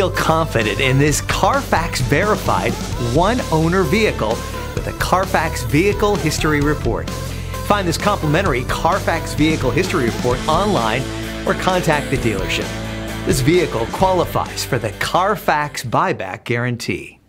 Feel confident in this Carfax verified one-owner vehicle with a Carfax Vehicle History Report. Find this complimentary Carfax Vehicle History Report online or contact the dealership. This vehicle qualifies for the Carfax Buyback Guarantee.